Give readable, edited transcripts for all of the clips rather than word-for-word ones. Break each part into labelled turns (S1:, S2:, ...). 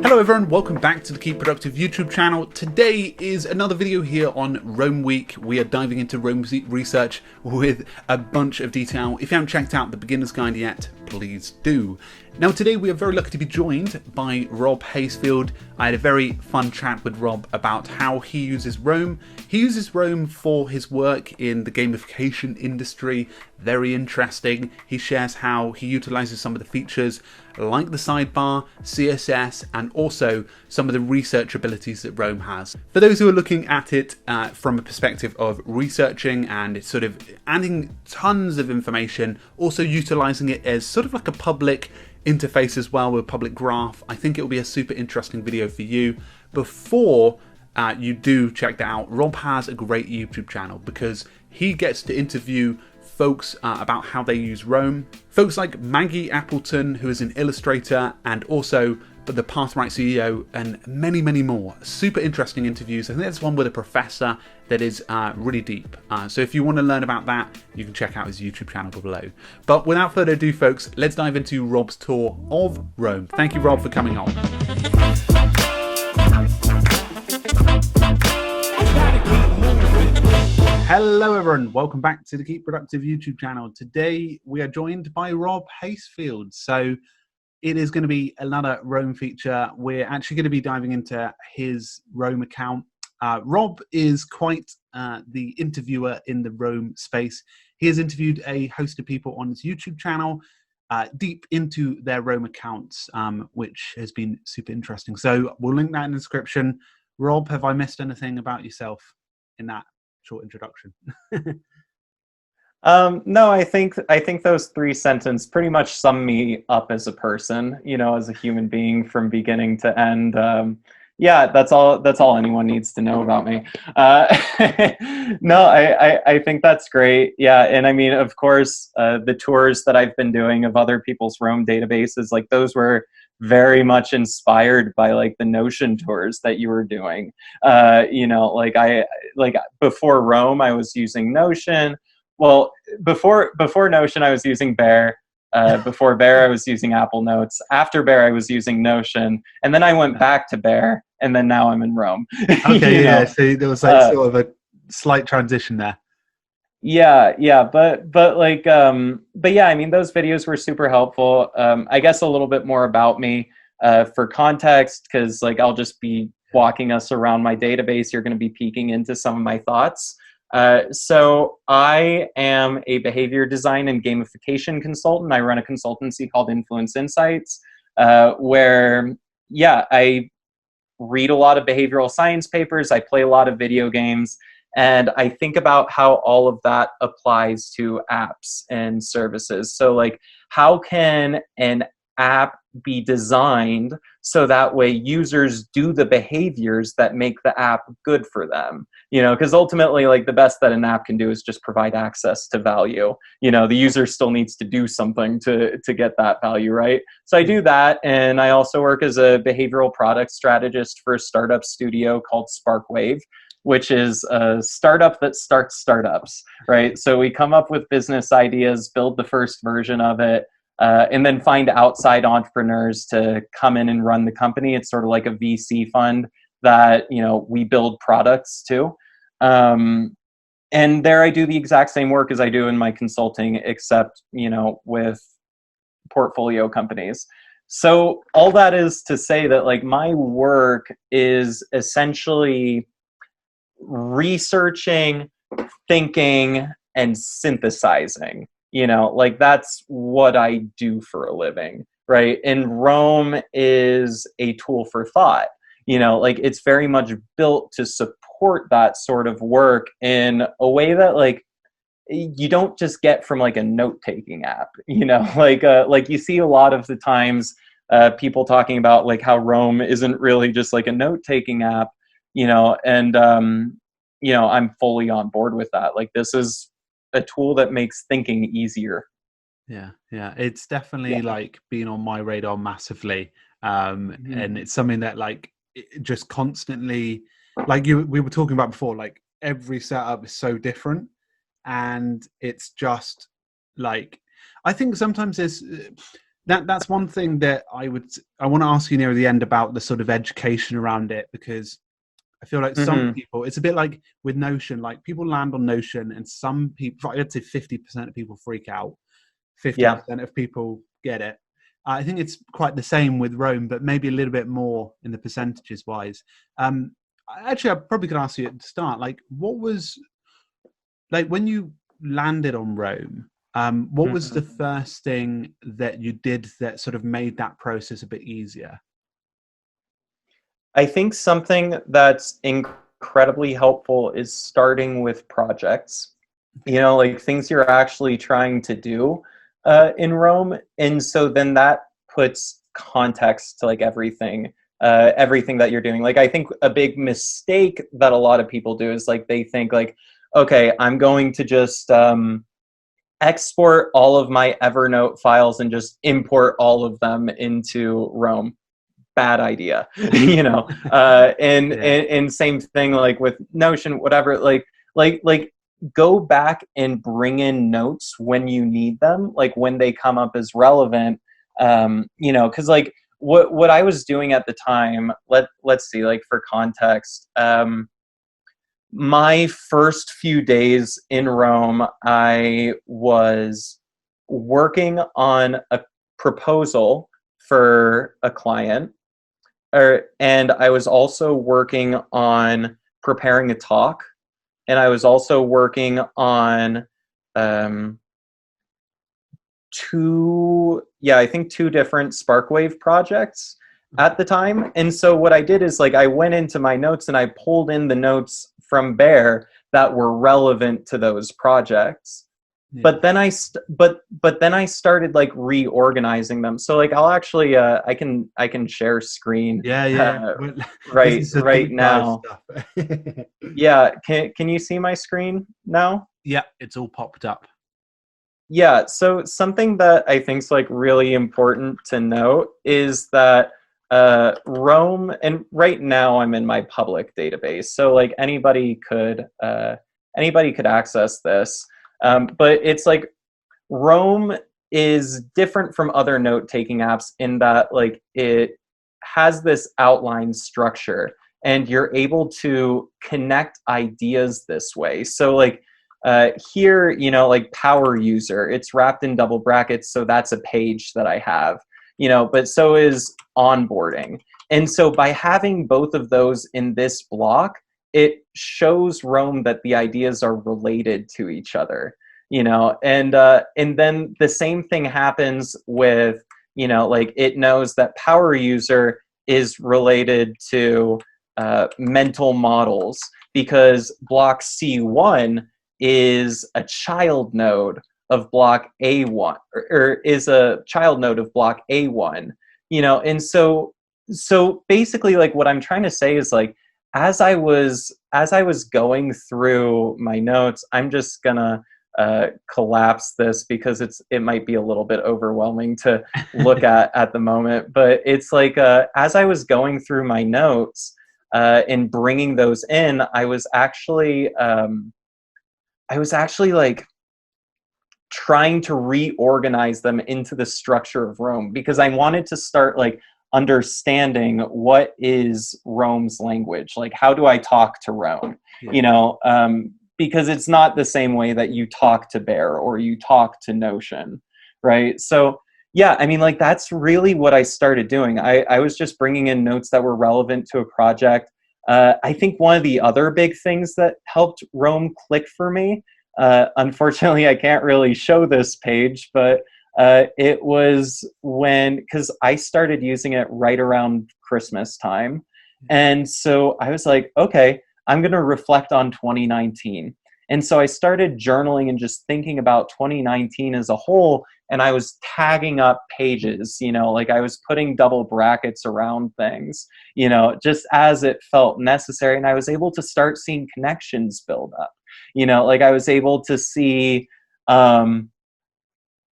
S1: Hello everyone, welcome back to the Keep Productive YouTube channel. Today is another video here on Rome Week. We are diving into Rome research with a bunch of detail. If you haven't checked out the beginner's guide yet, please do. Now today we are very lucky to be joined by Rob Haisfield. I had a very fun chat with Rob about how he uses Rome. He uses Rome for his work in the gamification industry. Very interesting. He shares how he utilizes some of the features like the sidebar, CSS, and also some of the research abilities that Rome has. For those who are looking at it from a perspective of researching and sort of adding tons of information, also utilizing it as sort of like a public interface as well with a public graph, I think it will be a super interesting video for you. Before you do check that out, Rob has a great YouTube channel because he gets to interview folks about how they use Rome. Folks like Maggie Appleton, who is an illustrator, and also the Pathright CEO, and many, many more. Super interesting interviews. I think there's one with a professor that is really deep. So if you want to learn about that, you can check out his YouTube channel below. But without further ado, folks, let's dive into Rob's tour of Rome. Thank you, Rob, for coming on. Hello everyone, welcome back to the Keep Productive YouTube channel. Today we are joined by Rob Haisfield. So it is going to be another Rome feature. We're actually going to be diving into his Rome account. Rob is quite the interviewer in the Rome space. He has interviewed a host of people on his YouTube channel deep into their Rome accounts, which has been super interesting. So we'll link that in the description. Rob, have I missed anything about yourself in that short introduction?
S2: No, I think those three sentences pretty much sum me up as a person, you know, as a human being from beginning to end. Yeah, that's all anyone needs to know about me. No, I think that's great. Yeah, and I mean, of course, the tours that I've been doing of other people's Rome databases, like those were very much inspired by like the Notion tours that you were doing. You know, like before Rome, I was using Notion. Well, before Notion, I was using Bear. Before Bear, I was using Apple Notes. After Bear, I was using Notion, and then I went back to Bear, and then now I'm in Rome.
S1: Okay, yeah. So there was like sort of a slight transition there.
S2: Yeah, but yeah, I mean, those videos were super helpful. I guess a little bit more about me for context, because like I'll just be walking us around my database. You're going to be peeking into some of my thoughts. So I am a behavior design and gamification consultant. I run a consultancy called Influence Insights, where, yeah, I read a lot of behavioral science papers. I play a lot of video games. And I think about how all of that applies to apps and services. So like, how can an app be designed so that way users do the behaviors that make the app good for them? You know, because ultimately, like, the best that an app can do is just provide access to value. You know, the user still needs to do something to get that value, right? So I do that, and I also work as a behavioral product strategist for a startup studio called Sparkwave, which is a startup that starts startups, right? So we come up with business ideas, build the first version of it, and then find outside entrepreneurs to come in and run the company. It's sort of like a VC fund that, you know, we build products to. And there I do the exact same work as I do in my consulting, except, you know, with portfolio companies. So all that is to say that like my work is essentially researching, thinking, and synthesizing. You know, like that's what I do for a living, right? And Rome is a tool for thought. You know, like it's very much built to support that sort of work in a way that like you don't just get from like a note-taking app. You know, like you see a lot of the times people talking about like how Rome isn't really just like a note-taking app. You know, and you know, I'm fully on board with that. Like this is a tool that makes thinking easier.
S1: Yeah, it's definitely like been on my radar massively, and it's something that like it just constantly, like we were talking about before, like every setup is so different, and it's just like I think sometimes there's That's one thing that I want to ask you near the end about the sort of education around it, because I feel like some
S2: Mm-hmm.
S1: people, it's a bit like with Notion, like people land on Notion and some people, I'd say 50% of people freak out,
S2: Yeah.
S1: 50% of people get it. I think it's quite the same with Rome, but maybe a little bit more in the percentages wise. Um, Actually, I probably could ask you at the start, like, what was, like, when you landed on Rome, what was
S2: Mhm.
S1: the first thing that you did that sort of made that process a bit easier?
S2: I think something that's incredibly helpful is starting with projects,
S1: Okay.
S2: like things you're actually trying to do in Rome. And so then that puts context to like everything that you're doing. Like, I think a big mistake that a lot of people do is like they think like, okay, I'm going to just export all of my Evernote files and just import all of them into Rome. Bad idea. And,
S1: Yeah.
S2: and same thing like with Notion, whatever, like go back and bring in notes when you need them, like when they come up as relevant. Because like what I was doing at the time, let's see, like for context, my first few days in Rome, I was working on a proposal for a client, and I was also working on preparing a talk, and I was also working on um, I think two different Sparkwave projects at the time. And so what I did is like I went into my notes and I pulled in the notes from Bear that were relevant to those projects.
S1: Yeah.
S2: But then but then I started like reorganizing them. So like I'll actually I can share screen
S1: Yeah, yeah. Well, this
S2: right
S1: is the
S2: right
S1: deep dive
S2: now.
S1: stuff.
S2: Yeah, can you see my screen now?
S1: Yeah, it's all popped up.
S2: Yeah, so something that I think is like really important to note is that Rome, and right now I'm in my public database, so like anybody could access this. But it's like Rome is different from other note-taking apps in that like it has this outline structure, and you're able to connect ideas this way. So like here, like power user, it's wrapped in double brackets, so that's a page that I have, but so is onboarding. And so by having both of those in this block, it shows Rome that the ideas are related to each other, and then the same thing happens with, like it knows that power user is related to mental models, because block C1 is a child node of block A1, or is a child node of block A1, and so basically like what I'm trying to say is like as I was going through my notes, I'm just gonna collapse this because it might be a little bit overwhelming to look at the moment, but it's like as I was going through my notes and bringing those in, I was actually like trying to reorganize them into the structure of Rome, because I wanted to start like understanding what is Rome's language. Like, how do I talk to Rome?
S1: Yeah.
S2: Because it's not the same way that you talk to Bear or you talk to Notion, right? So yeah, I mean, like that's really what I started doing. I was just bringing in notes that were relevant to a project. I think one of the other big things that helped Rome click for me, unfortunately, I can't really show this page, but it was because I started using it right around Christmas time. And so I was like, okay, I'm going to reflect on 2019. And so I started journaling and just thinking about 2019 as a whole. And I was tagging up pages, like I was putting double brackets around things, just as it felt necessary. And I was able to start seeing connections build up, like I was able to see, like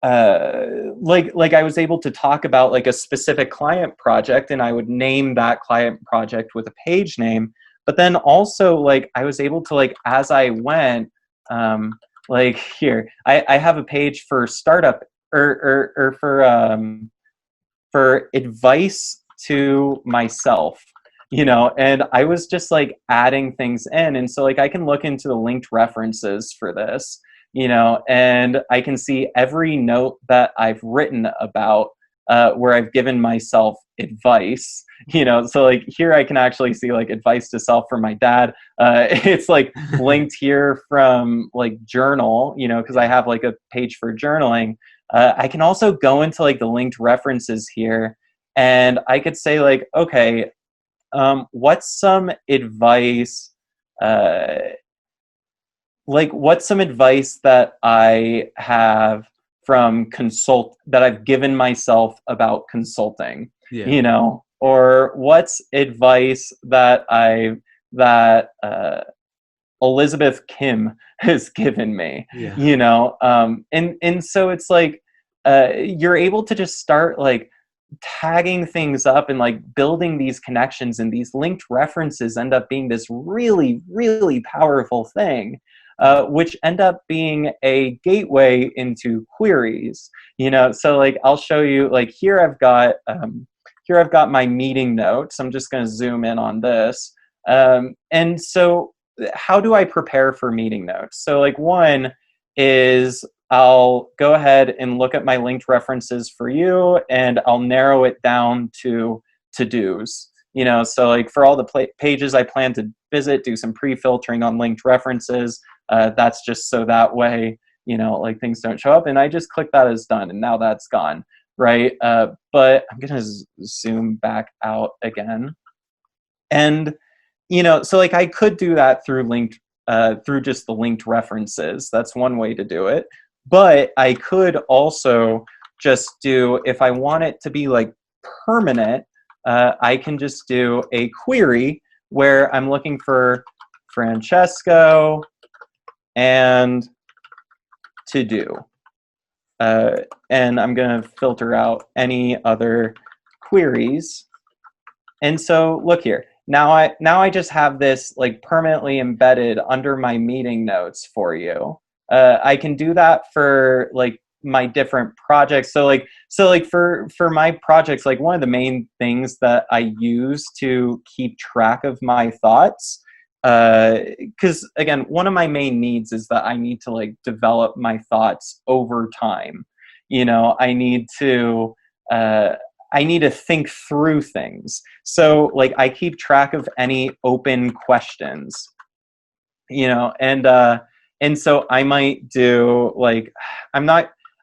S2: I was able to talk about like a specific client project, and I would name that client project with a page name. But then also like I was able to, like, as I went, like here, I have a page for startup or for for advice to myself, you know, and I was just like adding things in. And so like I can look into the linked references for this, you know, and I can see every note that I've written about where I've given myself advice, you know. So like here I can actually see like advice to self from my dad. It's like linked here from like journal, you know, because I have like a page for journaling. I can also go into like the linked references here, and I could say like, okay, what's some advice? What's some advice that I have from that I've given myself about consulting,
S1: Yeah.
S2: you know, or what's advice that Elizabeth Kim has given me,
S1: Yeah.
S2: you know, and so it's like you're able to just start like tagging things up and like building these connections, and these linked references end up being this really, really powerful thing. Which end up being a gateway into queries, you know. So like I'll show you, like here I've got my meeting notes. I'm just going to zoom in on this, and so how do I prepare for meeting notes? So like one is I'll go ahead and look at my linked references for you, and I'll narrow it down to to-dos. You know, so like for all the pages I plan to visit, do some pre-filtering on linked references. That's just so that way, you know, like things don't show up, and I just click that as done, and now that's gone, right? But I'm gonna zoom back out again, and you know, so like I could do that through just the linked references. That's one way to do it. But I could also just do, if I want it to be like permanent, I can just do a query where I'm looking for Francesco and to do. And I'm going to filter out any other queries. And so look here. Now I just have this like permanently embedded under my meeting notes for you. I can do that for like my different projects. So like for my projects, like one of the main things that I use to keep track of my thoughts, because again, one of my main needs is that I need to like develop my thoughts over time. You know, I need to think through things. So like I keep track of any open questions, you know, and so I might do like,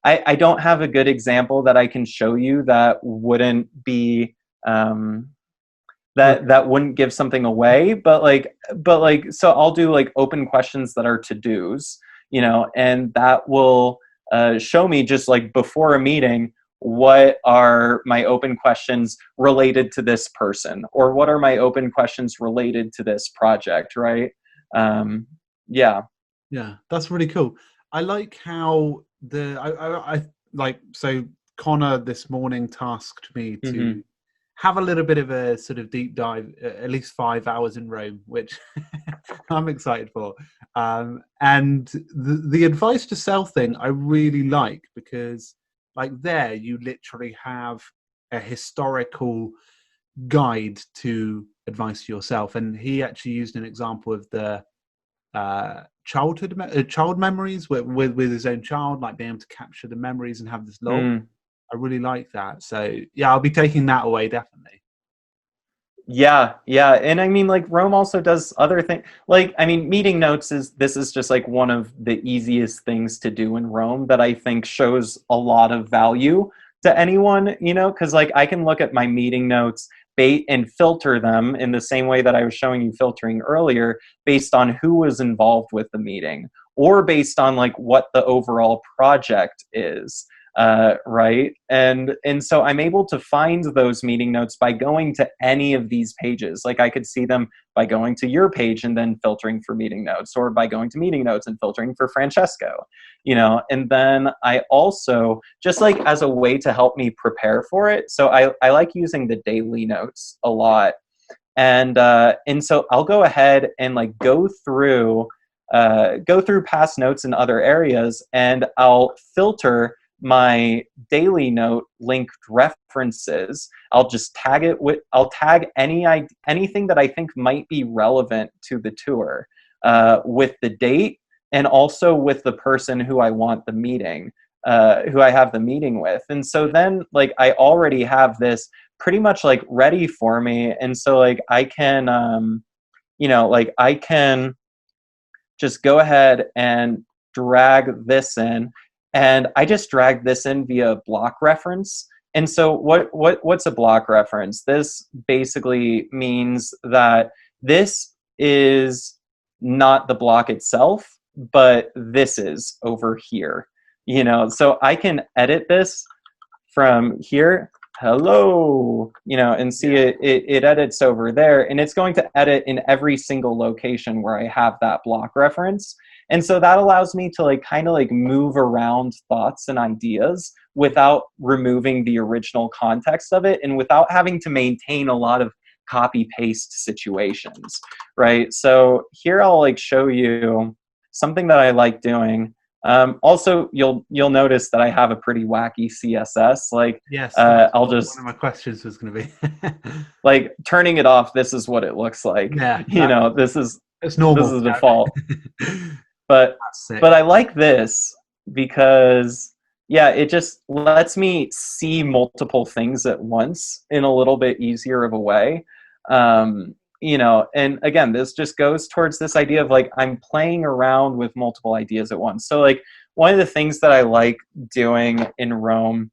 S2: I don't have a good example that I can show you that wouldn't be that wouldn't give something away, but like so I'll do like open questions that are to-dos, you know, and that will show me just like before a meeting, what are my open questions related to this person, or what are my open questions related to this project, right? Yeah,
S1: That's really cool. I like how I like, so Connor this morning tasked me to
S2: mm-hmm.
S1: have a little bit of a sort of deep dive, at least 5 hours in Rome, which I'm excited for. And the advice to self thing I really like, because like there you literally have a historical guide to advice to yourself. And he actually used an example of the child memories with his own child, like being able to capture the memories and have this log. I really like that. So yeah, I'll be taking that away, definitely.
S2: Yeah, and I mean, like Rome also does other things. Like, I mean, meeting notes is just like one of the easiest things to do in Rome that I think shows a lot of value to anyone, you know, because like I can look at my meeting notes and filter them in the same way that I was showing you filtering earlier, based on who was involved with the meeting, or based on like what the overall project is. Right, and so I'm able to find those meeting notes by going to any of these pages. Like I could see them by going to your page and then filtering for meeting notes, or by going to meeting notes and filtering for Francesco, you know. And then I also, just like as a way to help me prepare for it, so I like using the daily notes a lot, and so I'll go ahead and like go through past notes in other areas, and I'll filter my daily note linked references. I'll just tag it with, I'll tag anything that I think might be relevant to the tour, with the date and also with the person who I want the meeting, who I have the meeting with. And so then like I already have this pretty much like ready for me. And so like I can, like I can just go ahead and drag this in, and I just drag this in via block reference. And so what's a block reference? This basically means that this is not the block itself, but this is over here. So I can edit this from here, hello, and see it edits over there, and it's going to edit in every single location where I have that block reference. And so that allows me to like kind of like move around thoughts and ideas without removing the original context of it, and without having to maintain a lot of copy paste situations, right? So here I'll like show you something that I like doing. Also, you'll notice that I have a pretty wacky CSS. Like,
S1: yes,
S2: I'll just,
S1: one of my questions was going to be
S2: like, turning it off. This is what it looks like.
S1: Yeah,
S2: this is
S1: it's normal.
S2: This is default. But I like this because it just lets me see multiple things at once in a little bit easier of a way. And again, this just goes towards this idea of like I'm playing around with multiple ideas at once. So like one of the things that I like doing in Rome,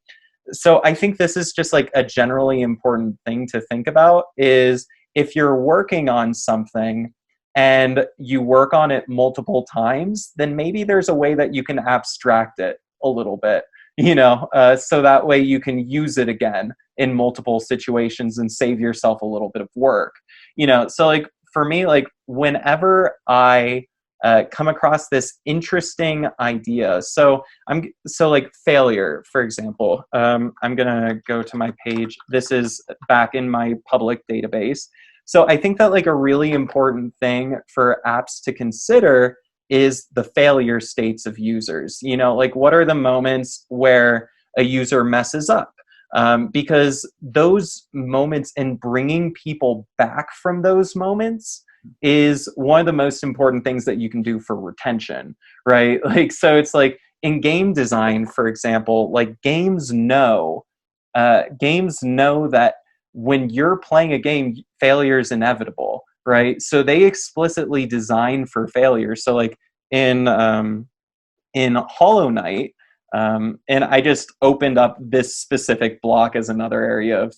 S2: so I think this is just like a generally important thing to think about, is if you're working on something and you work on it multiple times, then maybe there's a way that you can abstract it a little bit, so that way you can use it again in multiple situations and save yourself a little bit of work. So like for me, like whenever I come across this interesting idea, so like failure, for example, I'm gonna go to my page. This is back in my public database. So I think that like a really important thing for apps to consider is the failure states of users. Like what are the moments where a user messes up? Because those moments and bringing people back from those moments is one of the most important things that you can do for retention, right? Like, so it's like in game design, for example, like games know that when you're playing a game, failure is inevitable, right? So they explicitly design for failure. So like in Hollow Knight, and I just opened up this specific block as another area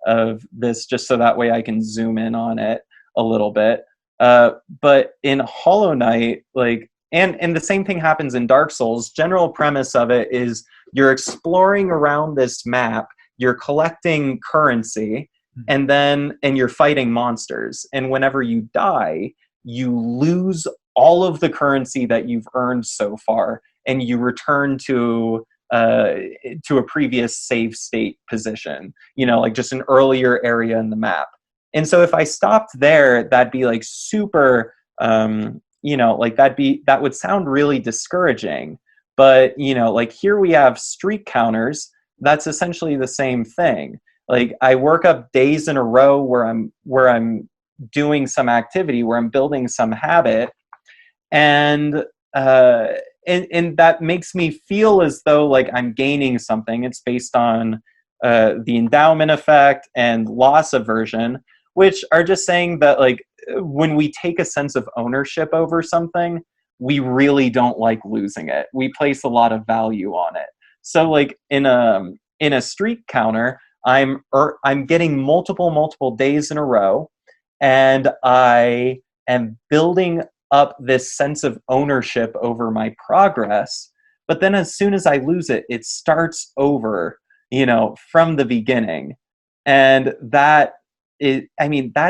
S2: of this, just so that way I can zoom in on it a little bit. But in Hollow Knight, like, and the same thing happens in Dark Souls. General premise of it is you're exploring around this map, you're collecting currency, and you're fighting monsters. And whenever you die, you lose all of the currency that you've earned so far, and you return to a previous save state position, like just an earlier area in the map. And so if I stopped there, that'd be like super, like that would sound really discouraging. But, like here we have streak counters. That's essentially the same thing. Like I work up days in a row where I'm doing some activity, where I'm building some habit, and that makes me feel as though like I'm gaining something. It's based on the endowment effect and loss aversion, which are just saying that like when we take a sense of ownership over something, we really don't like losing it. We place a lot of value on it. So like in a streak counter, I'm getting multiple days in a row, and I am building up this sense of ownership over my progress. But then as soon as I lose it, it starts over, from the beginning. And that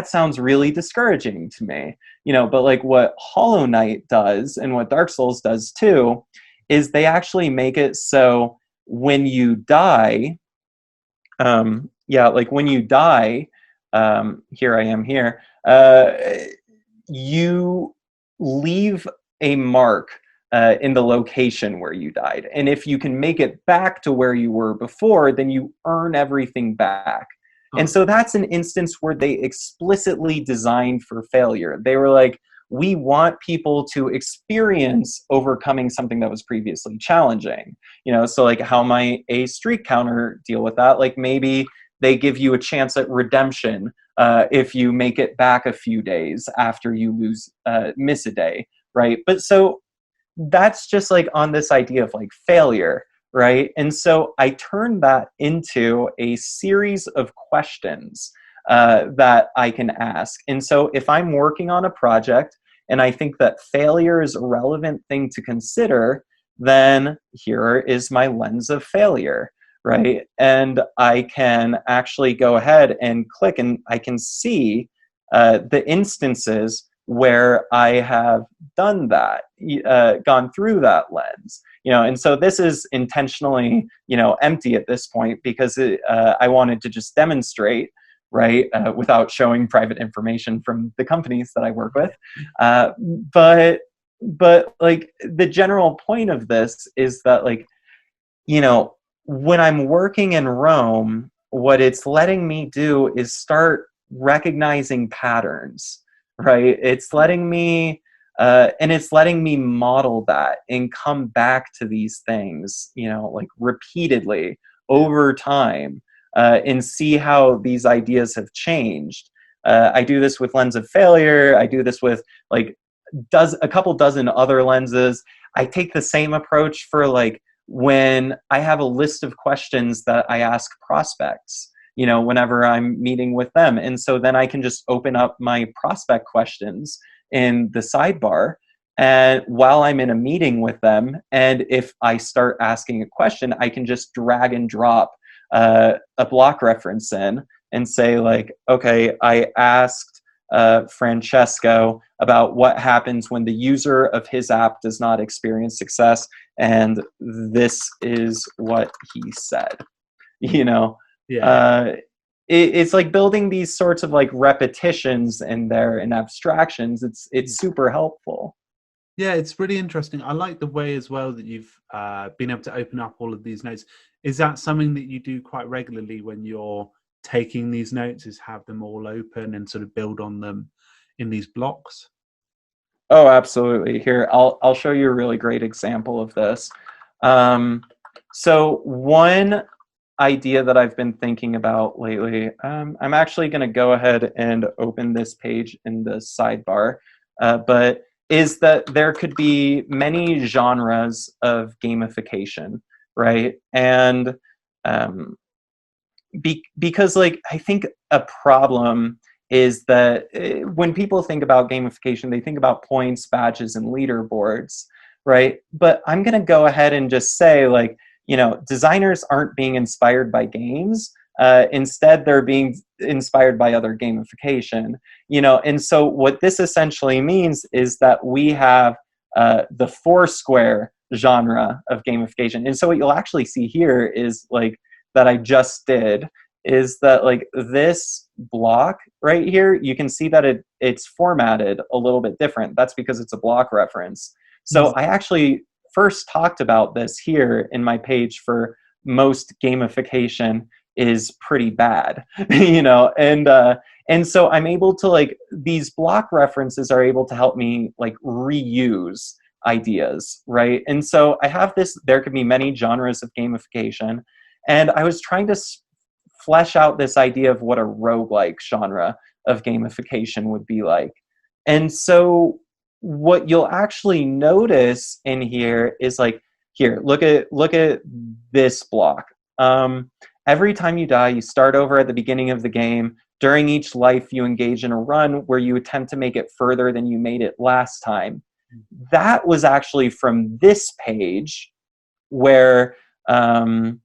S2: sounds really discouraging to me, but like what Hollow Knight does and what Dark Souls does too, is they actually make it so when you die, when you die, here I am here, you leave a mark in the location where you died. And if you can make it back to where you were before, then you earn everything back. And so that's an instance where they explicitly designed for failure. They were like, we want people to experience overcoming something that was previously challenging. So like, how might a streak counter deal with that? Like, maybe they give you a chance at redemption if you make it back a few days after you miss a day, right? But so that's just like on this idea of like failure, right? And so I turned that into a series of questions that I can ask. And so if I'm working on a project and I think that failure is a relevant thing to consider, then here is my lens of failure, right? And I can actually go ahead and click, and I can see the instances where I have done that, gone through that lens, and so this is intentionally, empty at this point because I wanted to just demonstrate, right, without showing private information from the companies that I work with. But like, the general point of this is that, like, when I'm working in Rome, what it's letting me do is start recognizing patterns, right? It's letting me, and it's letting me model that and come back to these things, like repeatedly over time, and see how these ideas have changed. I do this with lens of failure. I do this with like a couple dozen other lenses. I take the same approach for like when I have a list of questions that I ask prospects, whenever I'm meeting with them. And so then I can just open up my prospect questions in the sidebar, and while I'm in a meeting with them, and if I start asking a question, I can just drag and drop a block reference in and say like, okay, I asked Francesco about what happens when the user of his app does not experience success, and this is what he said. It's like building these sorts of like repetitions in there and abstractions. It's super helpful.
S1: Yeah, it's really interesting. I like the way as well that you've been able to open up all of these notes. Is that something that you do quite regularly when you're taking these notes, is have them all open and sort of build on them in these blocks?
S2: Oh, absolutely. Here, I'll show you a really great example of this. So one idea that I've been thinking about lately, I'm actually going to go ahead and open this page in the sidebar, but is that there could be many genres of gamification, right? And because like, I think a problem is that when people think about gamification, they think about points, badges, and leaderboards, right? But I'm going to go ahead and just say, like, designers aren't being inspired by games. Instead, they're being inspired by other gamification, and so what this essentially means is that we have the Foursquare genre of gamification. And so what you'll actually see here is like that I just did is that like this block right here, you can see that it's formatted a little bit different. That's because it's a block reference. So I actually first talked about this here in my page for most gamification is pretty bad, and so I'm able to like, these block references are able to help me like reuse ideas, right? And so I have this, there could be many genres of gamification, and I was trying to flesh out this idea of what a roguelike genre of gamification would be like. And so what you'll actually notice in here is like, here, look at this block. Every time you die, you start over at the beginning of the game. During each life, you engage in a run where you attempt to make it further than you made it last time. That was actually from this page where, that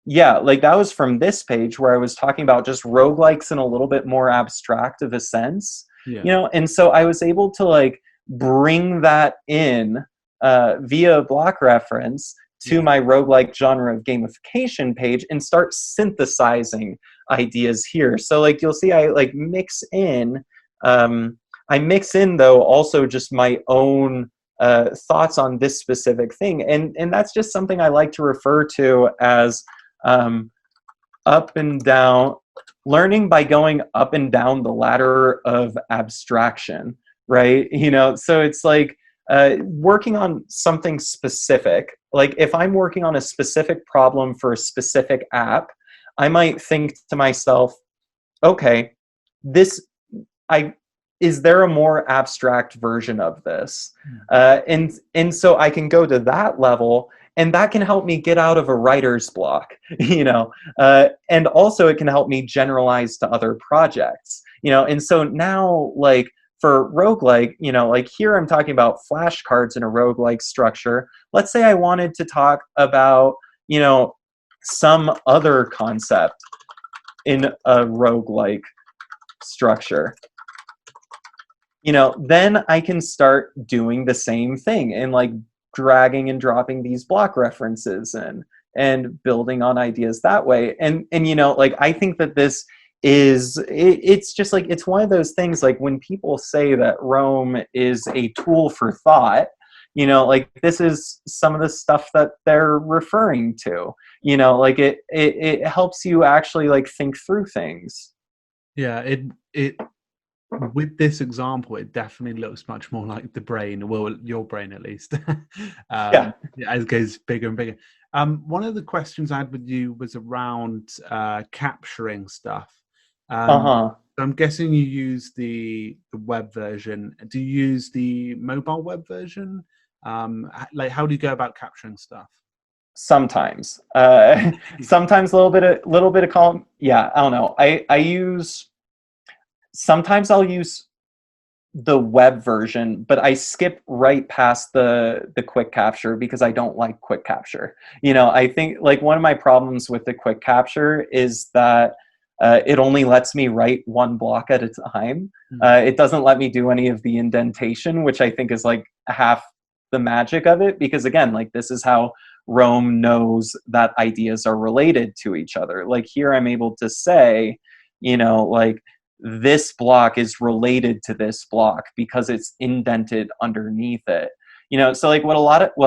S2: was from this page where I was talking about just roguelikes in a little bit more abstract of a sense, and so I was able to like bring that in via block reference to my roguelike genre of gamification page and start synthesizing ideas here. So like, you'll see I like mix in though also just my own thoughts on this specific thing. And that's just something I like to refer to as up and down, learning by going up and down the ladder of abstraction, right? You know, so it's like working on something specific. Like if I'm working on a specific problem for a specific app, I might think to myself, okay, is there a more abstract version of this? And so I can go to that level, and that can help me get out of a writer's block, you know, and also it can help me generalize to other projects, you know. And so now, like for roguelike, you know, like here I'm talking about flashcards in a roguelike structure. Let's say I wanted to talk about, you know, some other concept in a roguelike structure. You know, then I can start doing the same thing and like dragging and dropping these block references in and building on ideas that way. And you know, like I think that this is it's just like, it's one of those things, like when people say that Rome is a tool for thought, you know, like this is some of the stuff that they're referring to, you know, like it helps you actually like think through things.
S1: Yeah, it with this example, it definitely looks much more like the brain, well, your brain at least,
S2: Yeah.
S1: as it goes bigger and bigger. One of the questions I had with you was around capturing stuff.
S2: Uh-huh.
S1: So I'm guessing you use the web version. Do you use the mobile web version? Like, how do you go about capturing stuff?
S2: Sometimes, sometimes a little bit of column. Yeah, I don't know. I use, sometimes I'll use the web version, but I skip right past the quick capture because I don't like quick capture. You know, I think like one of my problems with the quick capture is that it only lets me write one block at a time. It doesn't let me do any of the indentation, which I think is like half the magic of it, because again, like this is how Rome knows that ideas are related to each other. Like here I'm able to say, you know, like this block is related to this block because it's indented underneath it. You know, so like what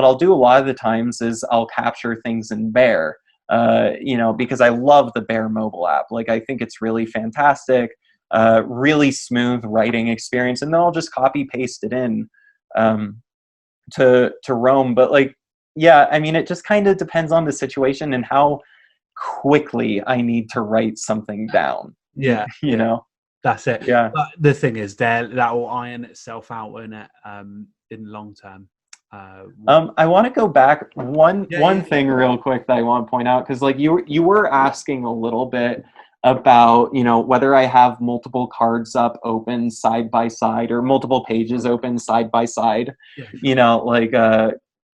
S2: I'll do a lot of the times is I'll capture things in Bear, you know, because I love the Bear mobile app. Like I think it's really fantastic, really smooth writing experience, and then I'll just copy paste it in to Rome. But like, yeah, I mean, it just kind of depends on the situation and how quickly I need to write something down.
S1: Yeah,
S2: you know.
S1: that's it.
S2: Yeah.
S1: But the thing is, that will iron itself out in it in long term.
S2: I want to go back one
S1: Yeah.
S2: thing real quick that I want to point out, because like you were asking a little bit about, you know, whether I have multiple cards up open side by side or multiple pages open side by side,
S1: Yeah, sure.
S2: you know, like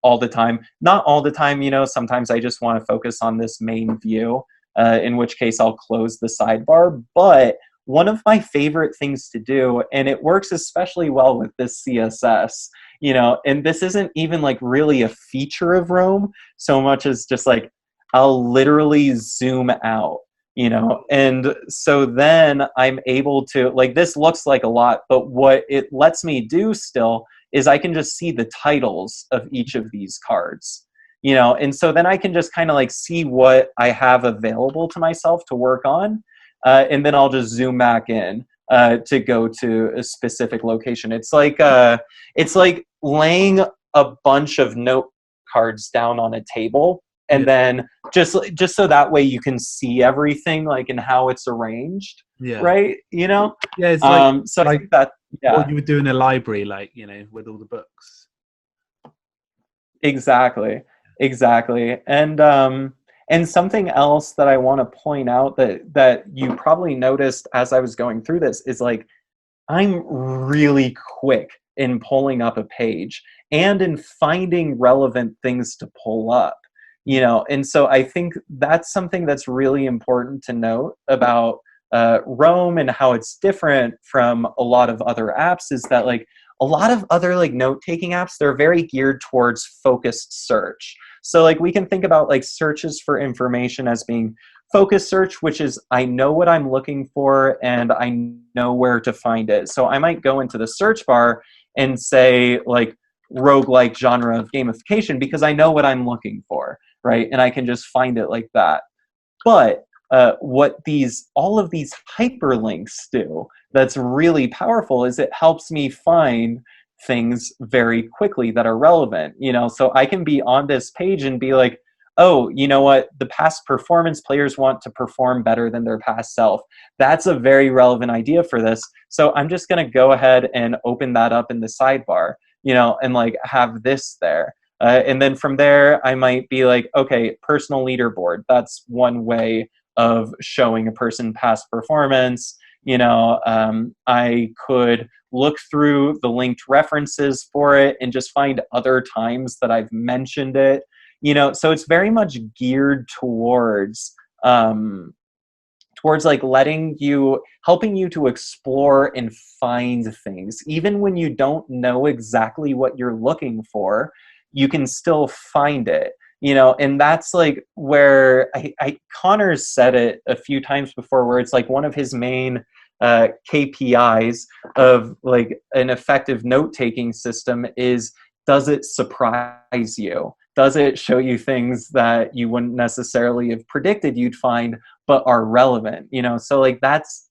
S2: all the time. Not all the time, you know, sometimes I just want to focus on this main view, in which case I'll close the sidebar. But one of my favorite things to do, and it works especially well with this CSS, you know, and this isn't even like really a feature of Rome so much as just like I'll literally zoom out, you know, and so then I'm able to, like, this looks like a lot, but what it lets me do still is I can just see the titles of each of these cards, you know, and so then I can just kind of like see what I have available to myself to work on, and then I'll just zoom back in to go to a specific location. It's like laying a bunch of note cards down on a table, and then just so that way you can see everything, like, in how it's arranged.
S1: Yeah.
S2: Right, you know.
S1: Yeah, it's like
S2: So I think that, yeah,
S1: what you would do in a library, like, you know, with all the books.
S2: exactly. And something else that I want to point out that you probably noticed as I was going through this is, like, I'm really quick in pulling up a page and in finding relevant things to pull up, you know. And so I think that's something that's really important to note about Rome and how it's different from a lot of other apps, is that, like, a lot of other, like, note-taking apps, they're very geared towards focused search. So, like, we can think about, like, searches for information as being focus search, which is I know what I'm looking for and I know where to find it. So I might go into the search bar and say, like, roguelike genre of gamification because I know what I'm looking for, right? And I can just find it like that. But what all of these hyperlinks do that's really powerful is it helps me find things very quickly that are relevant. So I can be on this page and be like, oh, you know what? The past performance, players want to perform better than their past self. That's a very relevant idea for this. So I'm just going to go ahead and open that up in the sidebar, and like have this there. And then from there, I might be like, okay, personal leaderboard. That's one way of showing a person past performance. I could look through the linked references for it and just find other times that I've mentioned it. So it's very much geared towards like helping you to explore and find things. Even when you don't know exactly what you're looking for, you can still find it. And that's like where Connor's said it a few times before, where it's like one of his main KPIs of like an effective note-taking system is, does it surprise you? Does it show you things that you wouldn't necessarily have predicted you'd find, but are relevant? So like that's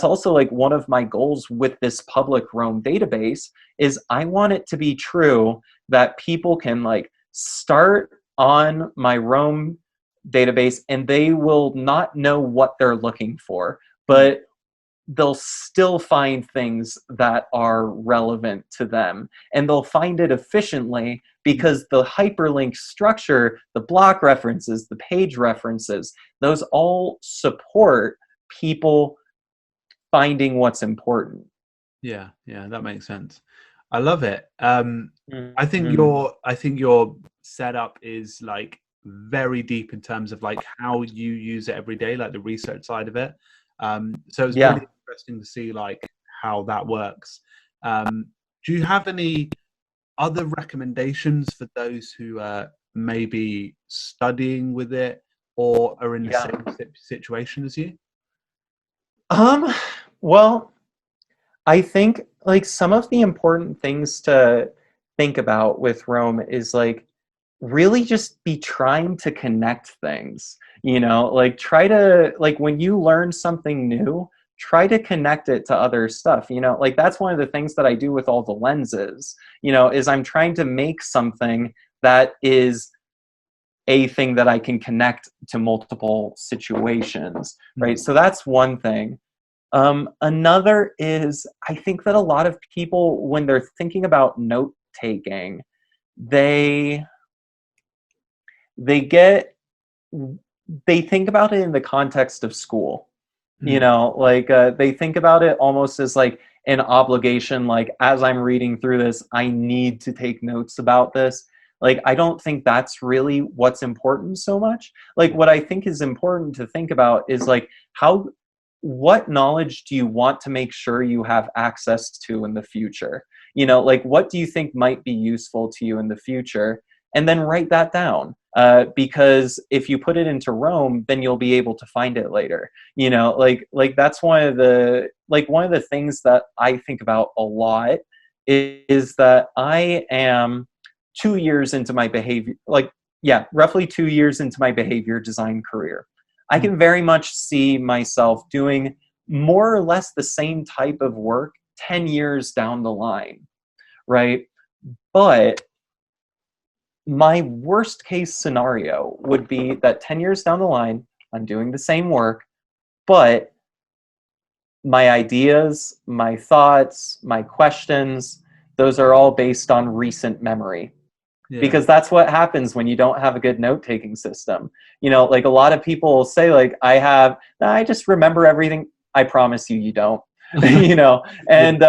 S2: also like one of my goals with this public Roam database is I want it to be true that people can like start on my Roam database and they will not know what they're looking for, but they'll still find things that are relevant to them, and they'll find it efficiently because the hyperlink structure, the block references, the page references, those all support people finding what's important.
S1: Yeah, that makes sense. I love it. I think
S2: Mm-hmm.
S1: your setup is like very deep in terms of like how you use it every day, like the research side of it. So it's
S2: Yeah.
S1: really interesting to see like how that works. Do you have any other recommendations for those who may be studying with it or are in the
S2: Yeah.
S1: same situation as you?
S2: Well, I think like some of the important things to think about with Rome is like really just be trying to connect things, like try to, like when you learn something new, try to connect it to other stuff, like that's one of the things that I do with all the lenses, is I'm trying to make something that is a thing that I can connect to multiple situations, right? So that's one thing. Another is I think that a lot of people, when they're thinking about note taking, they get they think about it in the context of school. Like they think about it almost as like an obligation, like as I'm reading through this, I need to take notes about this. Like I don't think that's really what's important so much. Like what I think is important to think about is like what knowledge do you want to make sure you have access to in the future? Like what do you think might be useful to you in the future? And then write that down. Because if you put it into Rome, then you'll be able to find it later. Like that's one of the things that I think about a lot is that I am 2 years into my behavior, roughly 2 years into my behavior design career. I can very much see myself doing more or less the same type of work 10 years down the line, right? But my worst case scenario would be that 10 years down the line, I'm doing the same work, but my ideas, my thoughts, my questions, those are all based on recent memory.
S1: Yeah.
S2: Because that's what happens when you don't have a good note-taking system. Like a lot of people will say, like, I just remember everything. I promise you, you don't. And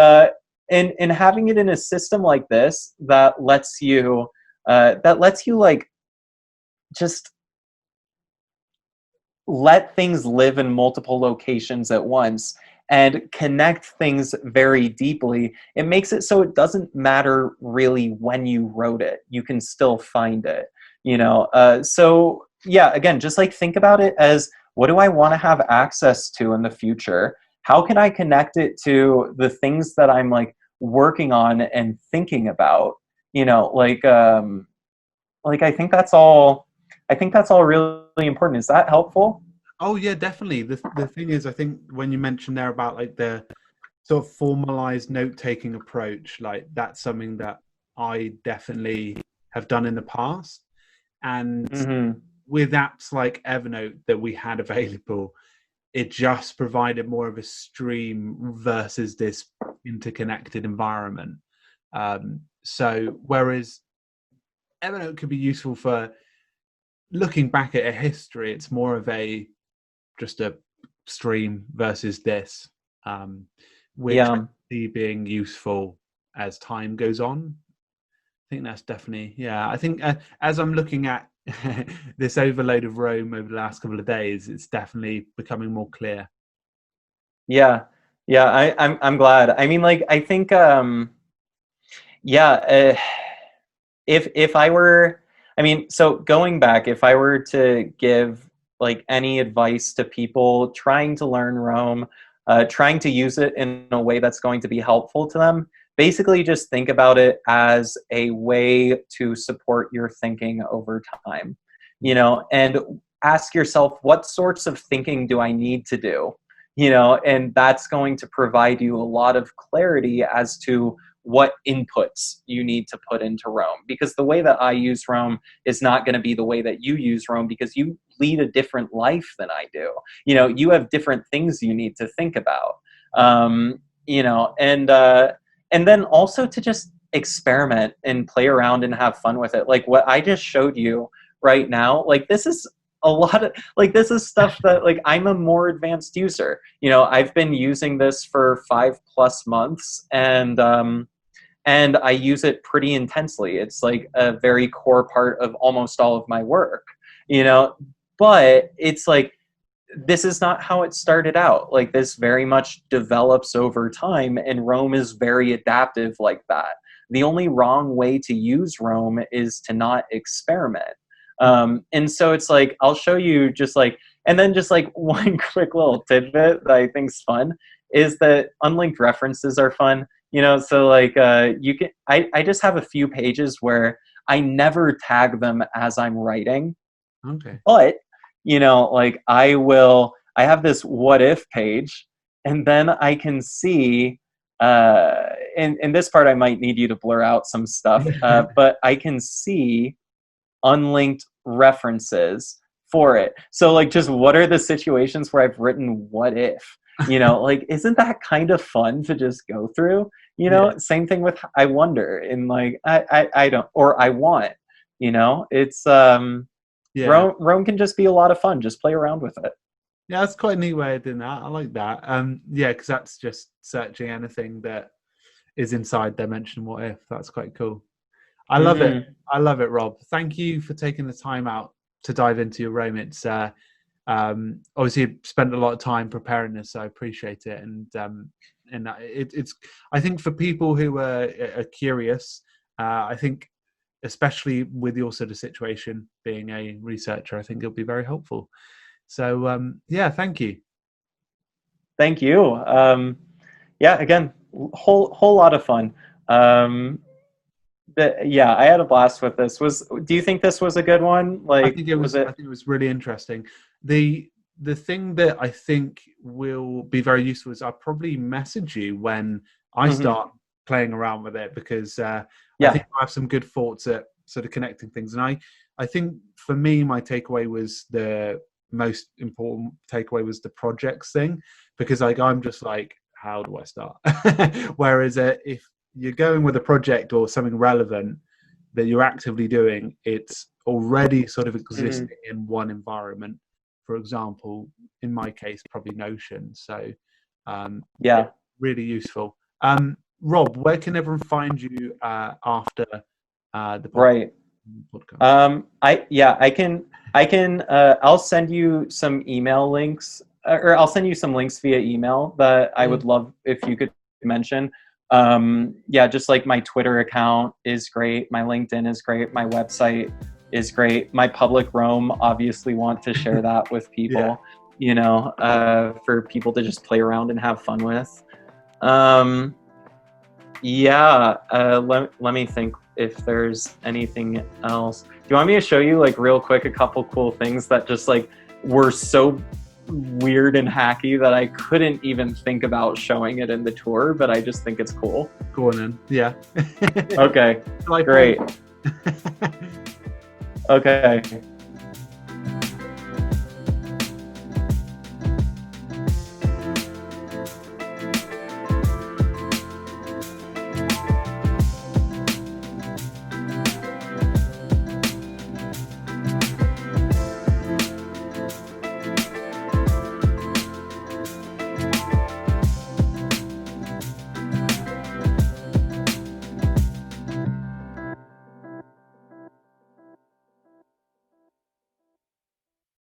S2: and having it in a system like this that lets you like just let things live in multiple locations at once and connect things very deeply, it makes it so it doesn't matter really when you wrote it. You can still find it, so yeah, again, just like think about it as, what do I want to have access to in the future? How can I connect it to the things that I'm like working on and thinking about? like I think that's all really important. Is that helpful?
S1: Oh yeah, definitely. The thing is, I think when you mentioned there about like the sort of formalized note-taking approach, like that's something that I definitely have done in the past. And
S2: Hmm.
S1: with apps like Evernote that we had available, it just provided more of a stream versus this interconnected environment. So whereas Evernote could be useful for looking back at a history, it's more of a just a stream versus this, um, which I
S2: Yeah.
S1: see being useful as time goes on. I think that's definitely, yeah. I think as I'm looking at this overload of Rome over the last couple of days, it's definitely becoming more clear.
S2: Yeah. Yeah. I'm glad. I mean, like, I think, yeah, if I were, I mean, so going back, if I were to give like any advice to people trying to learn Rome, trying to use it in a way that's going to be helpful to them, basically just think about it as a way to support your thinking over time, and ask yourself, what sorts of thinking do I need to do? And that's going to provide you a lot of clarity as to what inputs you need to put into Rome. Because the way that I use Rome is not going to be the way that you use Rome, because you lead a different life than I do. You have different things you need to think about. And then also to just experiment and play around and have fun with it. Like what I just showed you right now, like this is a lot of, like, this is stuff that, like, I'm a more advanced user. I've been using this for 5+ months, and I use it pretty intensely. It's like a very core part of almost all of my work, you know, but it's like, this is not how it started out. Like, this very much develops over time, and Rome is very adaptive like that. The only wrong way to use Rome is to not experiment. And so it's like, I'll show you just like, and then just like one quick little tidbit that I think's fun is that unlinked references are fun. So like, I just have a few pages where I never tag them as I'm writing,
S1: Okay.
S2: but like, I have this what if page, and then I can see, in this part I might need you to blur out some stuff, but I can see unlinked references for it. So like, just what are the situations where I've written what if? Like, isn't that kind of fun to just go through?
S1: Yeah.
S2: Same thing with I wonder, and like, I don't, or I want, it's
S1: Yeah.
S2: Rome can just be a lot of fun. Just play around with it.
S1: Yeah, that's quite a neat way of doing that. I like that. Yeah, because that's just searching anything that is inside dimension what if. That's quite cool. I love it.
S2: Hmm.
S1: I love it, Rob. Thank you for taking the time out to dive into your Rome. It's obviously you spent a lot of time preparing this, so I appreciate it. And it's I think for people who are curious, I think especially with your sort of situation being a researcher, I think it'll be very helpful. So yeah, thank you.
S2: Thank you. Yeah, again, whole lot of fun. But yeah, I had a blast with this. Do you think this was a good one? Like, was
S1: I
S2: it?
S1: think it was really interesting. The thing that I think will be very useful is I'll probably message you when I
S2: Mhm.
S1: start playing around with it, because I think
S2: Yeah.
S1: I have some good thoughts at sort of connecting things. And I think for me, my takeaway was the most important takeaway was the projects thing, because like I'm just like, how do I start? Whereas if you're going with a project or something relevant that you're actively doing, it's already sort of
S2: Mhm.
S1: existing in one environment. For example, in my case, probably Notion. So, yeah,
S2: Yeah.
S1: really useful. Rob, where can everyone find you after the
S2: Right.
S1: podcast?
S2: I'll send you some email links, or I'll send you some links via email that I
S1: Yeah,
S2: would love if you could mention. Yeah, just like my Twitter account is great, my LinkedIn is great, my website is great, my public Roam, obviously want to share that with
S1: yeah.
S2: people, for people to just play around and have fun with. Yeah, let me think. if there's anything else. Do you want me to show you like real quick a couple cool things that just like were so weird and hacky that I couldn't even think about showing it in the tour, but I just think it's cool.
S1: Go on then. Yeah.
S2: Okay, great. Okay.